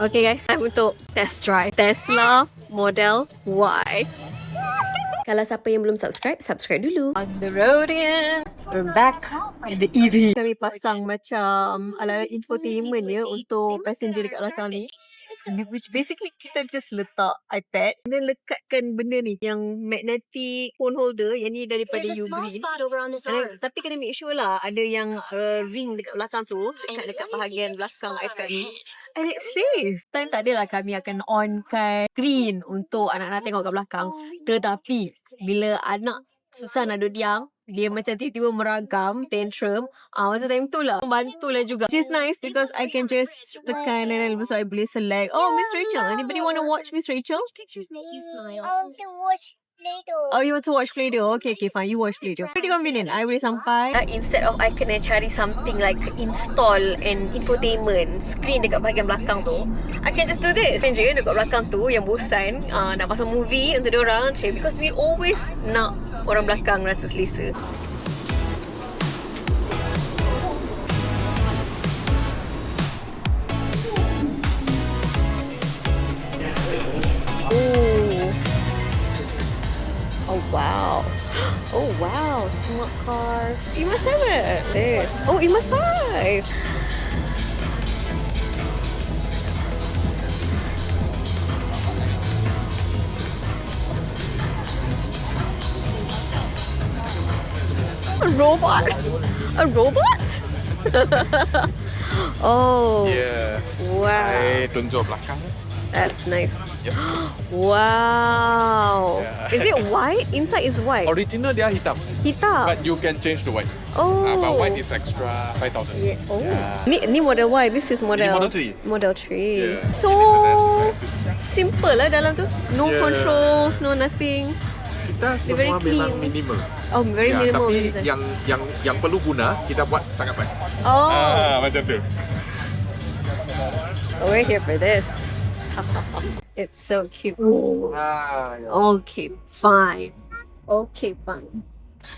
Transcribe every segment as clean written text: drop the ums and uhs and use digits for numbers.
Okay guys, time untuk test drive Tesla Model Y. Kalau siapa yang belum subscribe, subscribe dulu. On the road again. We're back with the EV. Kami pasang macam ala infotainment ya untuk passenger dekat belakang ni. Which basically kita just letak iPad and then lekatkan benda ni yang magnetic phone holder yang ni daripada U-Green. Tapi kena make sure lah ada yang ring dekat belakang tu, dekat bahagian belakang iPad ni. And it stays. Time tak adalah kami akan onkan screen untuk anak-anak tengok kat belakang. Tetapi bila anak susah nak duduk diam, dia macam tiba-tiba meragam, tantrum. Masa time tu lah bantulah juga. Which is nice because I can just tekan and then lepas tu I boleh select. Oh, Miss Rachel. Anybody want to watch Miss Rachel? Pictures make you smile. To watch Play-Doh. Oh, you want to watch Play-Doh? Okay, fine. You watch Play-Doh. Pretty convenient. I boleh sampai. Instead of I kena cari something like install and infotainment screen dekat bahagian belakang tu, I can just do this. Je dekat belakang tu yang bosan nak pasang movie untuk diorang. Because we always nak orang belakang rasa selesa. Oh wow. Oh wow, smart cars. You must have it. This. Oh, you must have. A robot? A robot? Oh. Yeah. Wow. I tunjuk belakang. That's nice. Yep. Wow. Yeah. Is it white? Inside is white. Original dia hitam. Hitam. But you can change to white. Oh. But white is extra 5,000. Yeah. Oh. Yeah. Ni Model Y. This is Model. Ini Model 3. Model 3. Yeah. So simple lah dalam tu. No controls, no nothing. Kita very semua clean. memang minimal. Oh, very minimal. Tapi design. yang perlu guna kita buat sangat baik. Oh. Macam tu. We're here for this. It's so cute. Okay, fine. Okay, fine.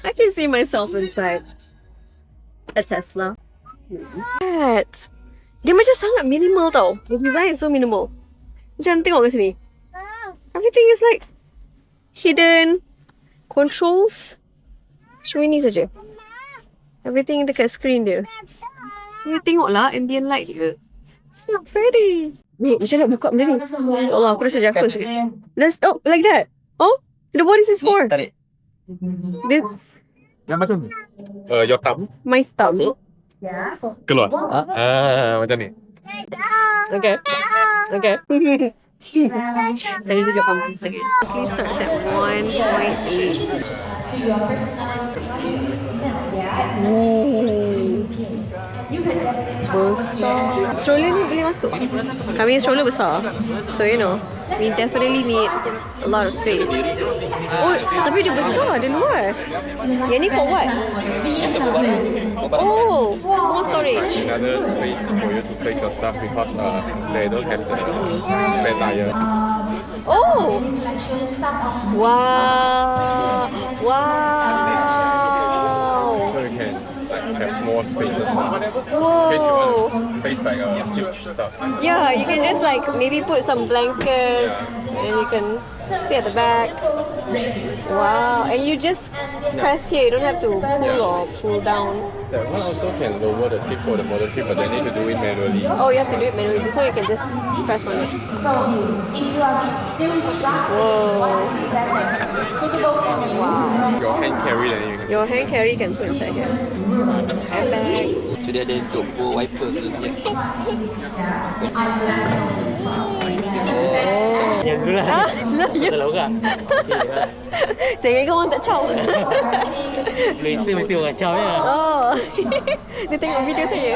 I can see myself inside a Tesla. What? Dia macam sangat minimal tau. The design is so minimal. Macam tengok kat sini. Everything is like hidden. Controls. Cuma ni saja. Everything dekat screen dia. You tengoklah ambient light dia. It's so pretty. Wait, macam nak buka benda ni? Ya Allah, aku rasa jatuh sikit. Let's, oh, like that. Oh, the what is this for? Tarik. This, Yang macam ni? Your thumb my thumb. keluar. Macam ni. Okay. Okay. Tadi dia jawab kamu sikit. Okay, starts at 1.8. Besar. Stroller ni boleh masuk. Kami stroller besar. So you know, we definitely need a lot of space. Oh, tapi dia besar, dia luas. Yang ni for what? Oh, more storage. Another space for you to place your stuff because they don't have the spare tire. Oh! Wow! Wow! So you can have more spaces. Whoa! In case you want to place like a huge stuff. Yeah, you can just like maybe put some blankets and you can see at the back. Wow, and you just press here, you don't have to pull or pull down. That one also can lower the seat for the Model 3, but they need to do it manually. Oh, you have to do it manually. This one you can just press on it. Whoa. Your hand carry, then you can. Your hand carry you can put inside here. Handbag. So dia ada turbo wiper ke? Yang dulu lah. Salah orang. Saya ingat orang tak caw. Influencer mesti orang caw ya. Oh. Dia tengok video saya.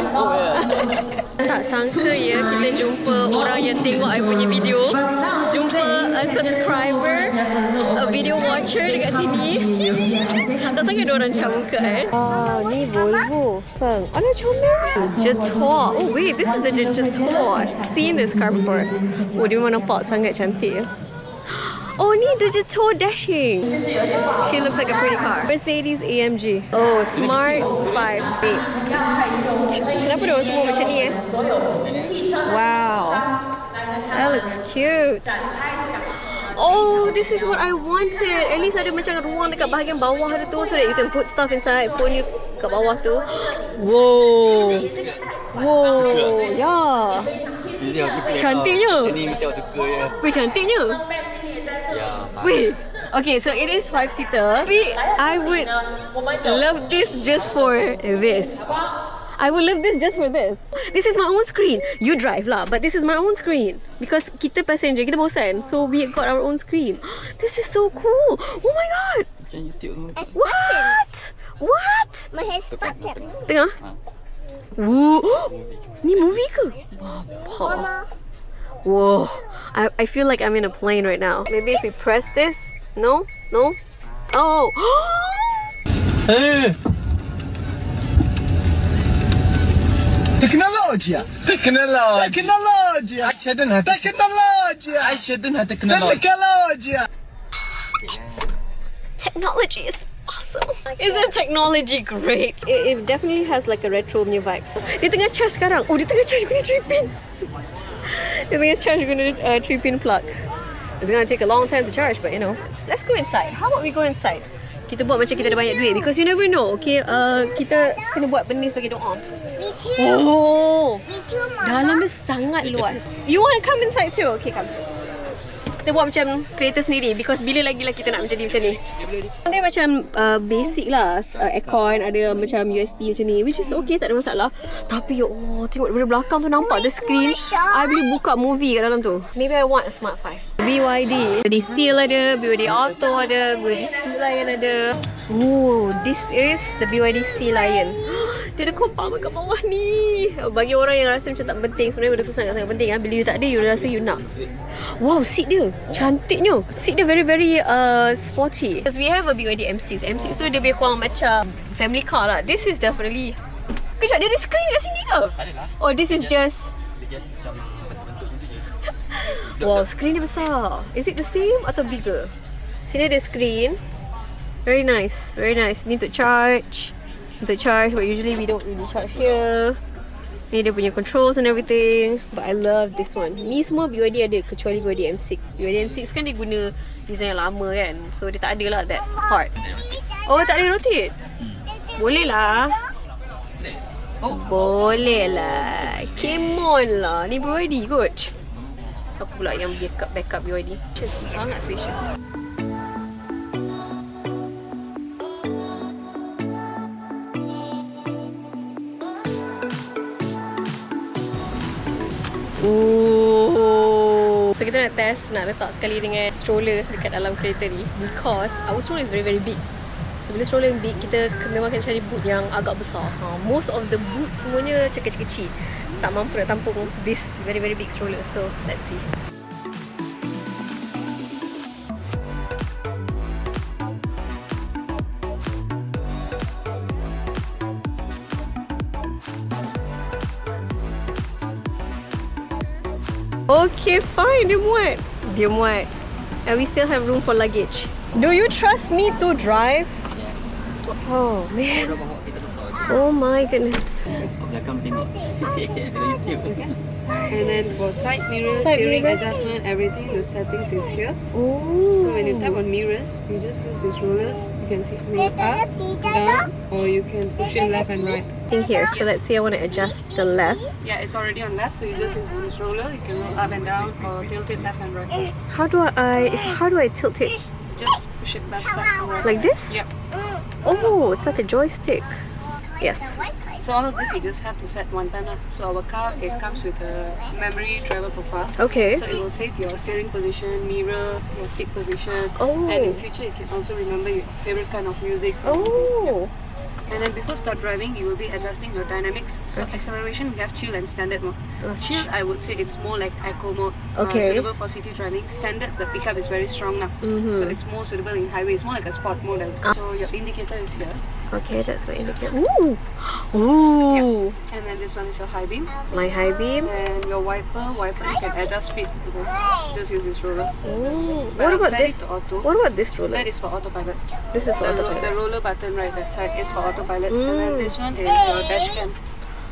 Tak sangka ya kita jumpa orang yang tengok I punya video. Jumpa a subscriber, a video watcher dekat sini. Tak sangka ada orang caw muka ni Volvo. Feng. Oh, dia comel. Jetor. Oh wait, this is the Jetor. I've seen this car before. Oh, dia memang nampak sangat cantik ya. Oh, ni the Jetor dashing. She looks like a pretty car. Mercedes AMG. Oh, Smart 5.8. Kenapa dia semua macam ni Wow. looks cute. Oh, this is what I wanted. At least ada macam ruang dekat bahagian bawah tu, so that you can put stuff inside. Phone you kat bawah tu. Whoa. Whoa. Yeah. Ini aku suka. Cantiknya. Ini mesti aku suka ya. Weh, cantiknya. Ya. Wait, okay, so it is 5-seater. I would love this just for this. I would love this just for this. This is my own screen. You drive lah, but this is my own screen. Because kita passenger, kita bosan. So we got our own screen. This is so cool. Oh my god. Macam YouTube tu. What? What? Mahesh Patel. Tengah. Woo. Ni movie ke? Mama. Whoa. I feel like I'm in a plane right now. Maybe if we press this. No? No? Oh. تكنولوجيا عشدنها تكنولوجيا Technology is awesome. Isn't technology great? It definitely has like a retro new vibes. Dia tengah charge sekarang. Oh, dia tengah charge guna 3-pin. Dia tengah charge guna 3-pin plug. It's gonna take a long time to charge, but you know. Let's go inside. How about we go inside? Kita buat macam kita ada banyak duit, because you never know. Okay, kita kena buat benda ni sebagai doa. Me too. Oh, Me too, Mama. dalam dia sangat luas. You want to come inside too? Okay, come. Kita buat macam kereta sendiri, because bila lagi lah kita nak jadi macam ni. Dia macam basic lah, aircon, ada macam USB macam ni, which is okay, tak ada masalah. Tapi ya Allah, tengok dari belakang tu nampak the screen. I boleh buka movie kat dalam tu. Maybe I want a Smart 5. BYD Seal ada, BYD Auto ada, BYD Sea Lion ada. Oh, this is the BYD Sea Lion. Dia ada compartment kat bawah ni. Bagi orang yang rasa macam tak penting, sebenarnya benda tu sangat-sangat penting. Bila you tak ada, you rasa you nak. Wow, seat dia cantiknya. Seat dia very very sporty. Because we have a BYD M6. M6 tu dia lebih kurang macam family car lah. This is definitely. Kejap, dia ada screen kat sini ke? Adalah. Oh, this is just. Dia just macam bentuk-bentuk gitu je. Wow, screen dia besar. Is it the same atau bigger? Sini ada screen. Very nice, very nice. Ni untuk charge. Untuk charge, but usually we don't really charge here. Ni dia punya controls and everything. But I love this one. Ni semua BYD ada, kecuali BYD M6. BYD M6 kan dia guna design yang lama kan, so dia tak ada lah that part. Oh, tak ada rotate? Boleh lah. Oh, boleh lah. Come on lah. Ni BYD kot. Aku pula yang backup BYD. Sangat spacious. Oh. So kita nak test, nak letak sekali dengan stroller dekat dalam kereta ni, because our stroller is very very big. So bila stroller yang big, kita memang kena cari boot yang agak besar. Most of the boot semuanya kecil-kecil, tak mampu nak tampung this very very big stroller. So let's see. Okay, fine. Dia muat. And we still have room for luggage. Do you trust me to drive? Yes. Oh, man. Orang bawa kita besar je. Oh my goodness. Belakang tengok. Dalam YouTube. And then for side mirrors, Side steering mirrors. adjustment, everything, the settings is here. Oh. So when you tap on mirrors, you just use these rollers. You can see mirror up, down, or you can push it left and right. In here. So let's see, I want to adjust the left. Yeah, it's already on left, so you just use this roller. You can roll up and down or tilt it left and right. How do I tilt it? Just push it left side and right. Like this? Yep. Oh, it's like a joystick. Yes. So all of this you just have to set one time. So our car, it comes with a memory travel profile. Okay. So it will save your steering position, mirror, your seat position. Oh. And in future you can also remember your favorite kind of music. or anything. Oh. And then before start driving, you will be adjusting your dynamics. So acceleration, we have chill and standard mode. Chill, I would say it's more like eco mode, Okay. suitable for city driving. Standard, the pickup is very strong now, so it's more suitable in highway. It's more like a sport mode. I would say. So your indicator is here, Okay, that's my indicator. Ooh. Ooh. and then this one is your high beam, My high beam. and your wiper you can adjust speed with this. Just use this roller. Oh. But What I'll about set this? it to auto. What about this roller? That is for autopilot. This is for The autopilot. roller button right that side is for autopilot, and then this one is your dash cam.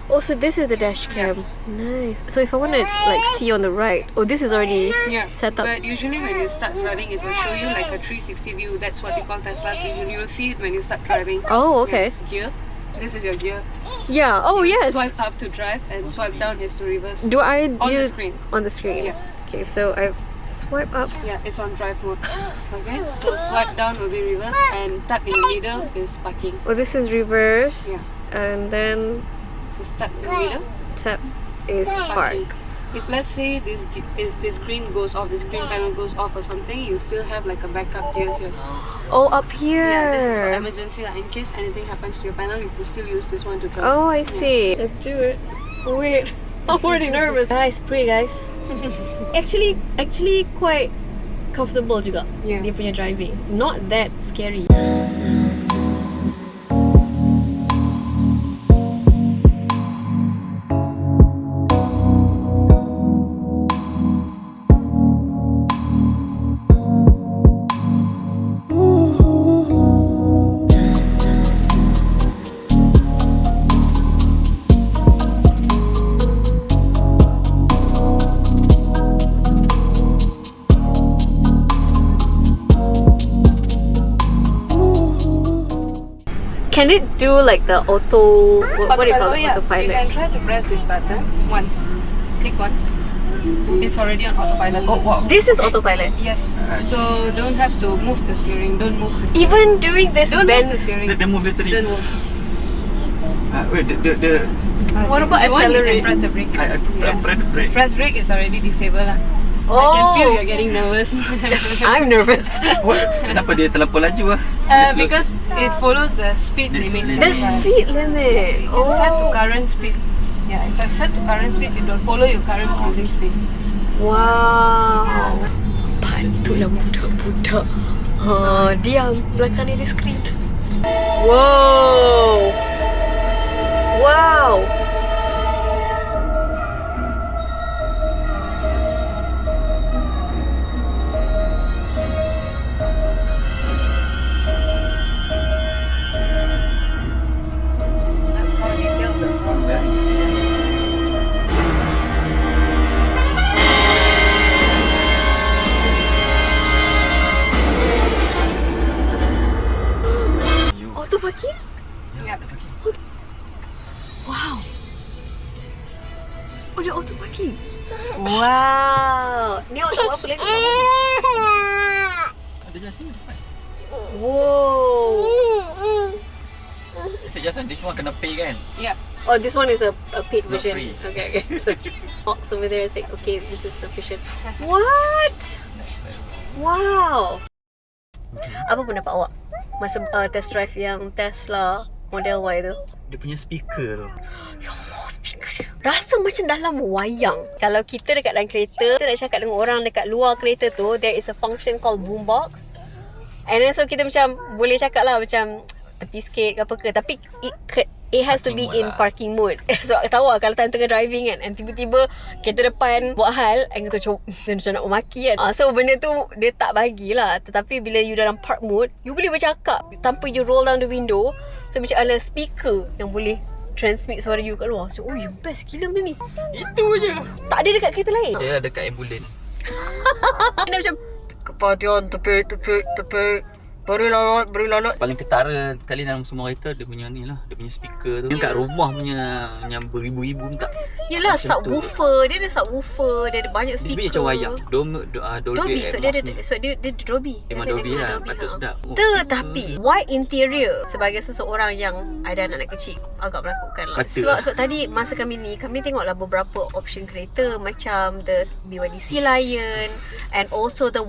Oh, so this is the dash cam. Nice. So if I want to like see on the right, oh, this is already set up. But usually when you start driving, it will show you like a 360 view. That's what we call Tesla's vision. You will see it when you start driving. Oh, okay. Gear. This is your gear. Yeah. Oh, yes. Swipe up to drive and swipe down is to reverse. Do I On the use screen. On the screen. Yeah. Okay, so I swipe up. Yeah, it's on drive mode. Okay, so swipe down will be reverse and tap in the middle is parking. Oh, this is reverse. Yeah. And then Just tap in the middle. tap is park. Parking. If let's say this screen goes off, the screen panel goes off or something, you still have like a backup gear here. Oh, up here. Yeah, this is for emergency. Like in case anything happens to your panel, you can still use this one to drive. Oh, I see. Let's do it. Wait, I'm already nervous. Guys, pretty guys. actually quite comfortable juga. Yeah. Dia punya driving. Not that scary. Can it do like the auto? What do you call it? You Autopilot. can try to press this button once. Click once. It's already on autopilot. Oh wow. This is autopilot. Yes. So don't have to move the steering. Don't move the steering. Even during this Don't move bend. the steering. The move yesterday. Don't move. Wait, the What about you want, you accelerate? can press the brake. I press the brake. Press brake is already disabled lah. Oh, I can feel you're getting nervous. I'm nervous. What? Kenapa dia terlampau laju ah? Because it follows the speed The limit. The Yeah. speed limit. You can set to current speed. Yeah, if I've set to current speed, it will follow your current cruising speed. Wow. Patutlah budak-budak. Diam belakang ni ada skrin. Wow. Wow. That's how detailed the sounds are. Auto parking? Yeah. Wow. Oh, dia auto parking. Wow. Ni auto apa lagi? Ada just ni. Wow. Suggestion this one kena pay kan? Yeah. Oh, this one is a paid It's not version. free. Okay. So, box over there is like, okay, this is sufficient. What? Wow. Apa pendapat awak masa test drive yang Tesla Model Y tu? Dia punya speaker tu. Ya Allah, speaker dia rasa macam dalam wayang. Kalau kita dekat dalam kereta, kita nak cakap dengan orang dekat luar kereta tu, there is a function called boombox. And then so kita macam boleh cakap lah macam tepi sikit ke apa ke. Tapi it has to be Parking mode in lah. parking mode. Sebab tahu lah kalau tengah driving kan, and tiba-tiba kereta depan buat hal, and kita macam nak memaki kan. So benda tu dia tak bagilah. Tetapi bila you dalam park mode, you boleh bercakap tanpa you roll down the window. So macam ada speaker yang boleh transmit suara you kat luar. So, oh, you best gila benda ni. Itu je. Tak ada dekat kereta lain. Dia dekat ambulan. Dia macam kepatian, tepik. Beri lalat. Paling ketara sekali dalam semua kereta dia punya ni lah. Dia punya speaker tu. Yang kat rumah punya yang beribu-ribu tak. Yelah, Macam tu. subwoofer. Dia ada subwoofer. Dia ada banyak Dia speaker. sebenarnya macam wayang. Dolby. Sebab dia Dolby. Memang Dolby lah. Patut sedap. Oh, Tetapi white interior sebagai seseorang yang ada anak kecil agak menakutkan lah. Betul lah. Sebab tadi masa kami tengoklah beberapa option kereta macam the BYD Sea Lion and also the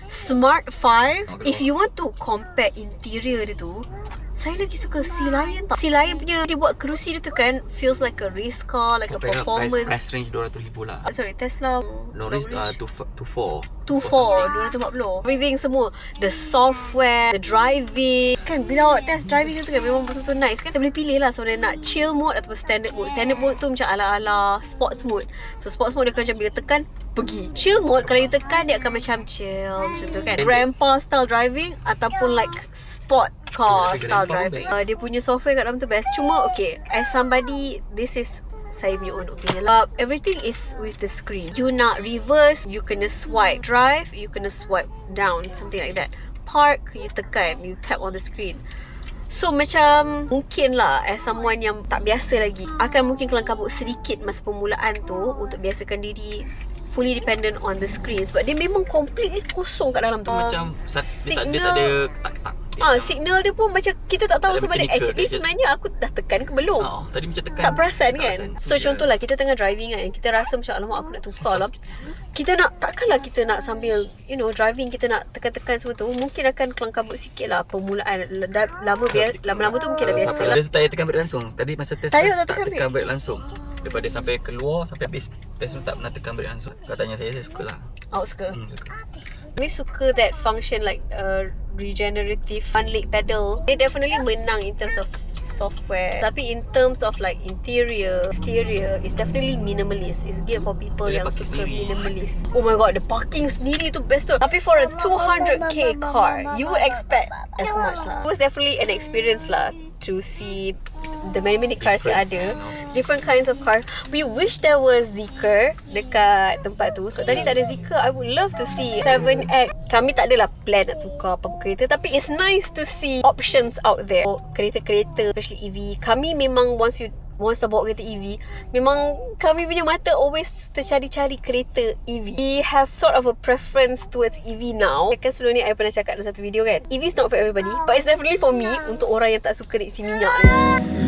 Smart 5. If you want to compare interior dia tu, saya lagi suka Sea Lion tau. Sea Lion punya dia buat kerusi dia tu kan feels like a race car, like a performance. Price range 200,000 lah. Sorry, Tesla Norris 2.4. 2.4 everything semua, the software, the driving kan. Bila awak test driving tu kan memang betul-betul nice kan. Kita boleh pilih lah sama ada nak chill mode ataupun standard mode. Standard mode tu macam ala-ala sports mode. So sports mode dia macam bila tekan pergi. Chill mode, kalau you tekan dia akan macam chill macam tu kan. Grandpa style driving ataupun like sport car style driving. Dia punya software kat dalam tu best. Cuma okay, as somebody, this is saya punya own opinion lah. Everything is with the screen. You nak reverse, you kena swipe. Drive, you kena swipe down, something like that. Park, you tekan, you tap on the screen. So macam mungkin lah as someone yang tak biasa lagi, akan mungkin kelang kabut sedikit masa permulaan tu untuk biasakan diri fully dependent on the screen. Sebab dia memang completely kosong kat dalam tu. Macam dia tak ada ketak-ketak. Signal dia pun macam kita tak tahu Tak ada sebab dia mechanical, actually dia just- sebenarnya aku dah tekan ke belum. Tadi macam tekan. Tak perasan kan. perasan. So contohlah kita tengah driving kan, kita rasa macam alamak aku nak tukar lah. Kita nak, takkanlah kita nak sambil driving kita nak tekan-tekan semua tu. Mungkin akan kelang kabut sikit lah permulaan. Lama-lama tu mungkin dah biasa lah. Dia tak payah tekan brake langsung. Tadi masa test Tadi tu tak tak tekan tekan brake langsung. Daripada sampai keluar sampai habis test tu tak pernah tekan brake langsung. Katanya saya suka lah. Awak suka? Suka. Kami suka that function like regenerative one leg pedal. Dia definitely menang in terms of software. Tapi in terms of like interior, exterior, it's definitely minimalist. It's geared for people Dia yang parking suka sendiri. minimalist. Oh my god, the parking sendiri tu best tu. Tapi for a 200k car, you would expect as much lah. It was definitely an experience lah to see the many cars yang ada. Different kinds of cars. We wish there was Zeekr dekat tempat tu. Sebab tadi tak ada Zeekr. I would love to see 7X. Kami tak adalah plan nak tukar apa-apa kereta. Tapi it's nice to see options out there. Kereta-kereta, especially EV. Kami memang once dah bawa kereta EV, memang kami punya mata always tercari-cari kereta EV. We have sort of a preference towards EV now. Kan sebelum ni I pernah cakap dalam satu video kan, EV is not for everybody, but it's definitely for me, untuk orang yang tak suka isi minyak ni.